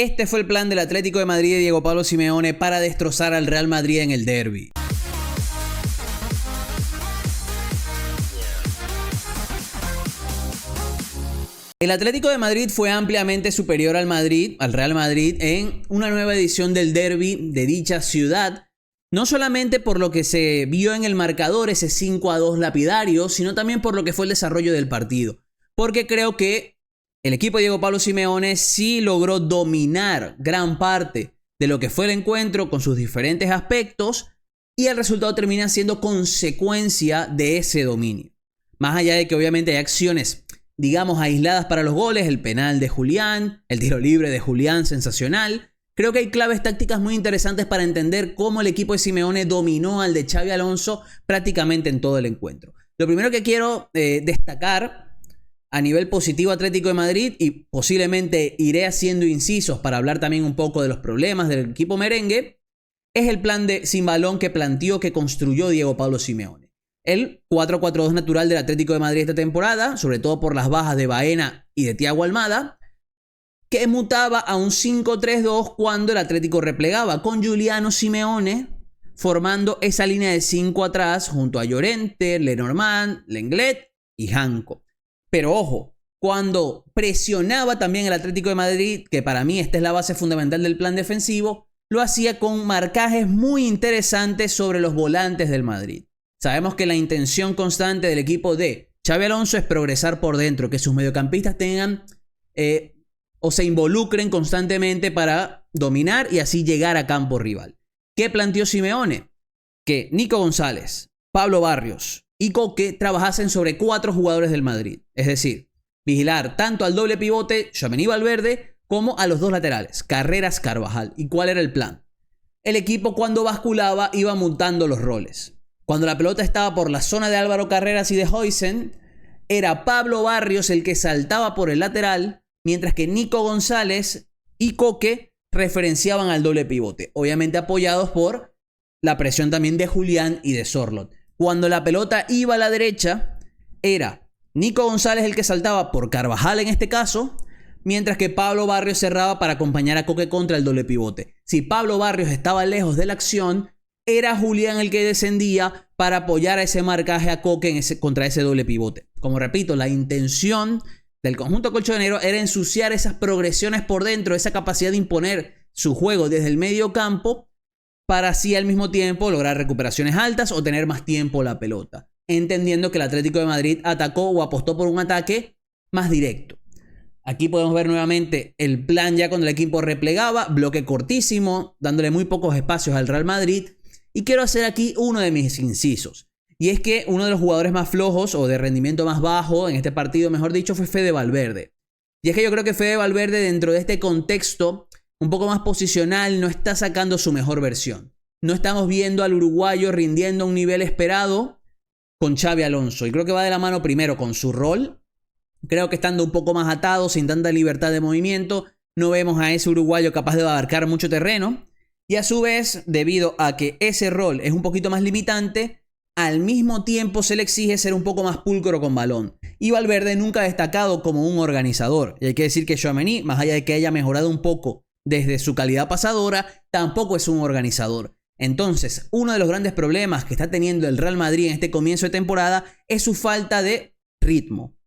Este fue el plan del Atlético de Madrid de Diego Pablo Simeone para destrozar al Real Madrid en el derbi. El Atlético de Madrid fue ampliamente superior al Real Madrid, en una nueva edición del derbi de dicha ciudad. No solamente por lo que se vio en el marcador, ese 5-2 lapidario, sino también por lo que fue el desarrollo del partido. Porque creo que el equipo de Diego Pablo Simeone sí logró dominar gran parte de lo que fue el encuentro con sus diferentes aspectos, y el resultado termina siendo consecuencia de ese dominio. Más allá de que obviamente hay acciones, digamos, aisladas para los goles, el penal de Julián, el tiro libre de Julián, sensacional. Creo que hay claves tácticas muy interesantes para entender cómo el equipo de Simeone dominó al de Xabi Alonso prácticamente en todo el encuentro. Lo primero que quiero destacar a nivel positivo Atlético de Madrid, y posiblemente iré haciendo incisos para hablar también un poco de los problemas del equipo merengue, es el plan de sin balón que planteó, que construyó Diego Pablo Simeone. El 4-4-2 natural del Atlético de Madrid esta temporada, sobre todo por las bajas de Baena y de Thiago Almada, que mutaba a un 5-3-2 cuando el Atlético replegaba, con Giuliano Simeone formando esa línea de 5 atrás junto a Llorente, Lenormand, Lenglet y Janko. Pero ojo, cuando presionaba también el Atlético de Madrid, que para mí esta es la base fundamental del plan defensivo, lo hacía con marcajes muy interesantes sobre los volantes del Madrid. Sabemos que la intención constante del equipo de Xabi Alonso es progresar por dentro, que sus mediocampistas tengan o se involucren constantemente para dominar y así llegar a campo rival. ¿Qué planteó Simeone? Que Nico González, Pablo Barrios y Koke trabajasen sobre 4 jugadores del Madrid. Es decir, vigilar tanto al doble pivote Tchouaméni Valverde como a los 2 laterales, Carreras, Carvajal. ¿Y cuál era el plan? El equipo, cuando basculaba, iba mutando los roles. Cuando la pelota estaba por la zona de Álvaro Carreras y de Huijsen, era Pablo Barrios el que saltaba por el lateral, mientras que Nico González y Koke referenciaban al doble pivote, obviamente apoyados por la presión también de Julián y de Sorloth. Cuando la pelota iba a la derecha, era Nico González el que saltaba por Carvajal en este caso, mientras que Pablo Barrios cerraba para acompañar a Koke contra el doble pivote. Si Pablo Barrios estaba lejos de la acción, era Julián el que descendía para apoyar a ese marcaje a Koke contra ese doble pivote. Como repito, la intención del conjunto colchonero era ensuciar esas progresiones por dentro, esa capacidad de imponer su juego desde el medio campo, para así al mismo tiempo lograr recuperaciones altas o tener más tiempo la pelota, entendiendo que el Atlético de Madrid atacó o apostó por un ataque más directo. Aquí podemos ver nuevamente el plan ya cuando el equipo replegaba, bloque cortísimo, dándole muy pocos espacios al Real Madrid. Y quiero hacer aquí uno de mis incisos. Y es que uno de los jugadores más flojos o de rendimiento más bajo en este partido, mejor dicho, fue Fede Valverde. Y es que yo creo que Fede Valverde, dentro de este contexto un poco más posicional, no está sacando su mejor versión. No estamos viendo al uruguayo rindiendo a un nivel esperado con Xabi Alonso. Y creo que va de la mano primero con su rol. Creo que estando un poco más atado, sin tanta libertad de movimiento, no vemos a ese uruguayo capaz de abarcar mucho terreno. Y a su vez, debido a que ese rol es un poquito más limitante, al mismo tiempo se le exige ser un poco más pulcro con balón. Y Valverde nunca ha destacado como un organizador. Y hay que decir que Tchouaméni, más allá de que haya mejorado un poco desde su calidad pasadora, tampoco es un organizador. Entonces, uno de los grandes problemas que está teniendo el Real Madrid en este comienzo de temporada es su falta de ritmo.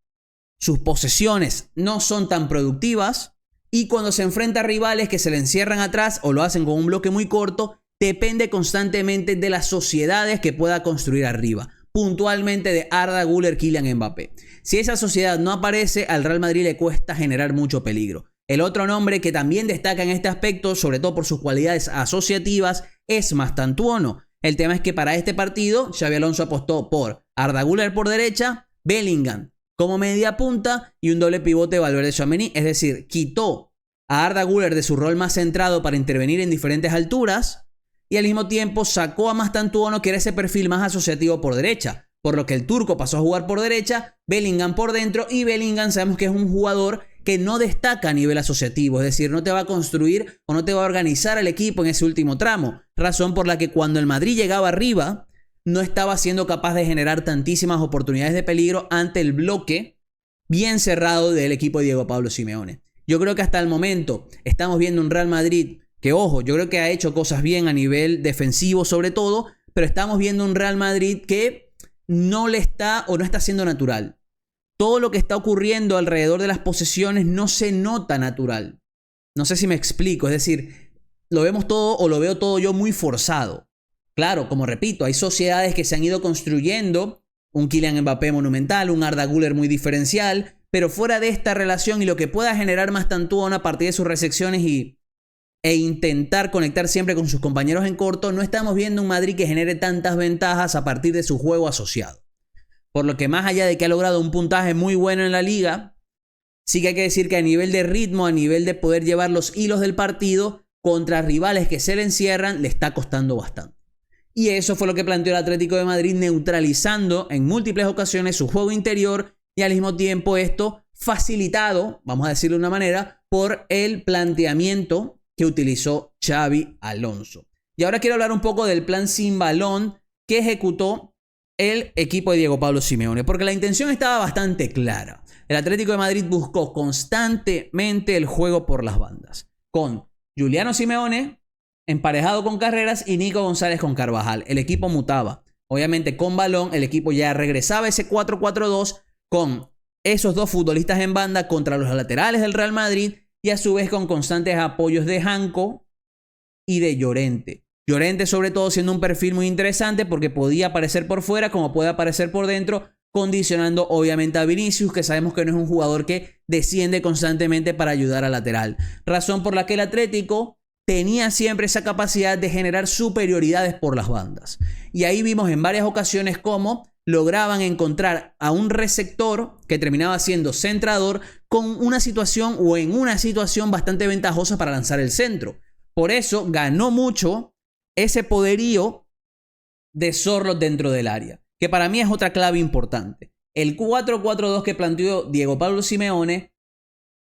Sus posesiones no son tan productivas y cuando se enfrenta a rivales que se le encierran atrás o lo hacen con un bloque muy corto, depende constantemente de las sociedades que pueda construir arriba. Puntualmente de Arda Güler, Kylian Mbappé. Si esa sociedad no aparece, al Real Madrid le cuesta generar mucho peligro. El otro nombre que también destaca en este aspecto, sobre todo por sus cualidades asociativas, es Mastantuono. El tema es que para este partido, Xabi Alonso apostó por Arda Güler por derecha, Bellingham como media punta y un doble pivote Valverde-Tchouaméni. Es decir, quitó a Arda Güler de su rol más centrado para intervenir en diferentes alturas y al mismo tiempo sacó a Mastantuono, que era ese perfil más asociativo por derecha. Por lo que el turco pasó a jugar por derecha, Bellingham por dentro, y Bellingham sabemos que es un jugador que no destaca a nivel asociativo, es decir, no te va a construir o no te va a organizar el equipo en ese último tramo, razón por la que cuando el Madrid llegaba arriba no estaba siendo capaz de generar tantísimas oportunidades de peligro ante el bloque bien cerrado del equipo de Diego Pablo Simeone. Yo creo que hasta el momento estamos viendo un Real Madrid que, ojo, yo creo que ha hecho cosas bien a nivel defensivo sobre todo, pero estamos viendo un Real Madrid que no le está o no está siendo natural. Todo lo que está ocurriendo alrededor de las posesiones no se nota natural. No sé si me explico, es decir, lo vemos todo o lo veo todo yo muy forzado. Claro, como repito, hay sociedades que se han ido construyendo, un Kylian Mbappé monumental, un Arda Güler muy diferencial, pero fuera de esta relación y lo que pueda generar más Mastantuono a partir de sus recepciones e intentar conectar siempre con sus compañeros en corto, no estamos viendo un Madrid que genere tantas ventajas a partir de su juego asociado. Por lo que más allá de que ha logrado un puntaje muy bueno en la liga, sí que hay que decir que a nivel de ritmo, a nivel de poder llevar los hilos del partido contra rivales que se le encierran, le está costando bastante. Y eso fue lo que planteó el Atlético de Madrid, neutralizando en múltiples ocasiones su juego interior y al mismo tiempo esto facilitado, vamos a decirlo de una manera, por el planteamiento que utilizó Xabi Alonso. Y ahora quiero hablar un poco del plan sin balón que ejecutó el equipo de Diego Pablo Simeone, porque la intención estaba bastante clara. El Atlético de Madrid buscó constantemente el juego por las bandas, con Juliano Simeone emparejado con Carreras y Nico González con Carvajal. El equipo mutaba. Obviamente con balón el equipo ya regresaba a ese 4-4-2 con esos dos futbolistas en banda contra los laterales del Real Madrid y a su vez con constantes apoyos de Janko y de Llorente. Llorente sobre todo siendo un perfil muy interesante porque podía aparecer por fuera como puede aparecer por dentro, condicionando obviamente a Vinicius, que sabemos que no es un jugador que desciende constantemente para ayudar al lateral. Razón por la que el Atlético tenía siempre esa capacidad de generar superioridades por las bandas. Y ahí vimos en varias ocasiones cómo lograban encontrar a un receptor que terminaba siendo centrador con una situación o en una situación bastante ventajosa para lanzar el centro. Por eso ganó mucho ese poderío de Sorloth dentro del área, que para mí es otra clave importante. El 4-4-2 que planteó Diego Pablo Simeone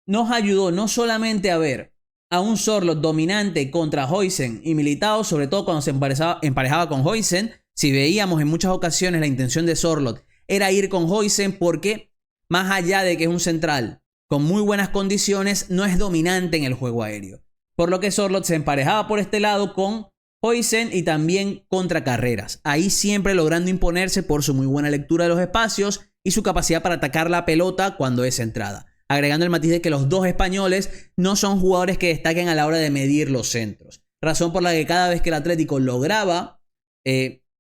nos ayudó no solamente a ver a un Sorloth dominante contra Huijsen y Militao, sobre todo cuando se emparejaba con Huijsen. Si veíamos en muchas ocasiones la intención de Sorloth era ir con Huijsen porque más allá de que es un central con muy buenas condiciones, no es dominante en el juego aéreo. Por lo que Sorloth se emparejaba por este lado con Huijsen y también contra Carreras. Ahí siempre logrando imponerse por su muy buena lectura de los espacios y su capacidad para atacar la pelota cuando es centrada. Agregando el matiz de que los dos españoles no son jugadores que destaquen a la hora de medir los centros. Razón por la que cada vez que el Atlético lograba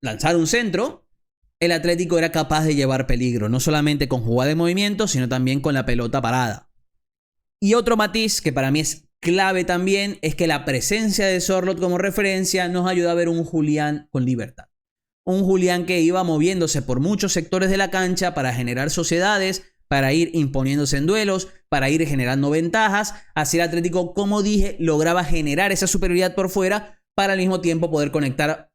lanzar un centro, el Atlético era capaz de llevar peligro. No solamente con jugada de movimiento, sino también con la pelota parada. Y otro matiz que para mí es clave también es que la presencia de Sorloth como referencia nos ayuda a ver un Julián con libertad. Un Julián que iba moviéndose por muchos sectores de la cancha para generar sociedades, para ir imponiéndose en duelos, para ir generando ventajas. Así el Atlético, como dije, lograba generar esa superioridad por fuera para al mismo tiempo poder conectar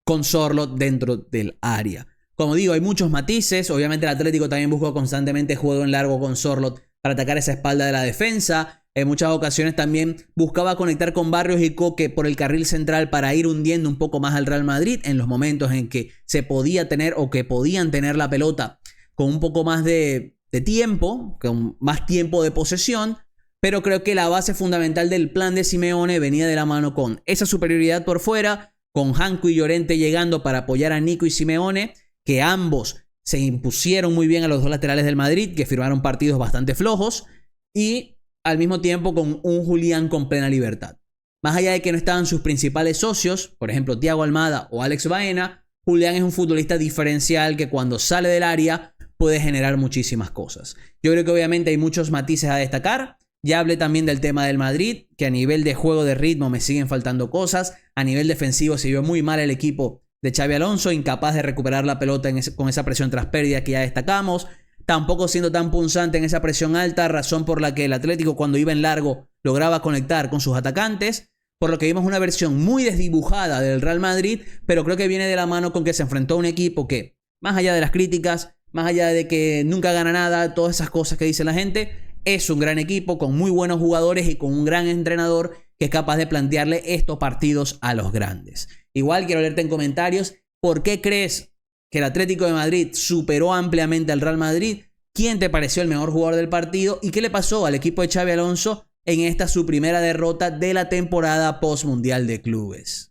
con Sorloth dentro del área. Como digo, hay muchos matices. Obviamente el Atlético también buscó constantemente juego en largo con Sorloth para atacar esa espalda de la defensa. En muchas ocasiones también buscaba conectar con Barrios y Koke por el carril central para ir hundiendo un poco más al Real Madrid en los momentos en que se podía tener o que podían tener la pelota con un poco más de tiempo, con más tiempo de posesión. Pero creo que la base fundamental del plan de Simeone venía de la mano con esa superioridad por fuera, con Janko y Llorente llegando para apoyar a Nico y Simeone, que ambos se impusieron muy bien a los dos laterales del Madrid, que firmaron partidos bastante flojos, y al mismo tiempo con un Julián con plena libertad. Más allá de que no estaban sus principales socios, por ejemplo Thiago Almada o Alex Baena, Julián es un futbolista diferencial que cuando sale del área puede generar muchísimas cosas. Yo creo que obviamente hay muchos matices a destacar. Ya hablé también del tema del Madrid, que a nivel de juego de ritmo me siguen faltando cosas. A nivel defensivo se vio muy mal el equipo de Xabi Alonso, incapaz de recuperar la pelota con esa presión tras pérdida que ya destacamos. Tampoco siendo tan punzante en esa presión alta, razón por la que el Atlético cuando iba en largo lograba conectar con sus atacantes. Por lo que vimos una versión muy desdibujada del Real Madrid, pero creo que viene de la mano con que se enfrentó a un equipo que, más allá de las críticas, más allá de que nunca gana nada, todas esas cosas que dice la gente, es un gran equipo con muy buenos jugadores y con un gran entrenador que es capaz de plantearle estos partidos a los grandes. Igual quiero leerte en comentarios, ¿por qué crees que el Atlético de Madrid superó ampliamente al Real Madrid? ¿Quién te pareció el mejor jugador del partido? ¿Y qué le pasó al equipo de Xabi Alonso en esta su primera derrota de la temporada post-mundial de clubes?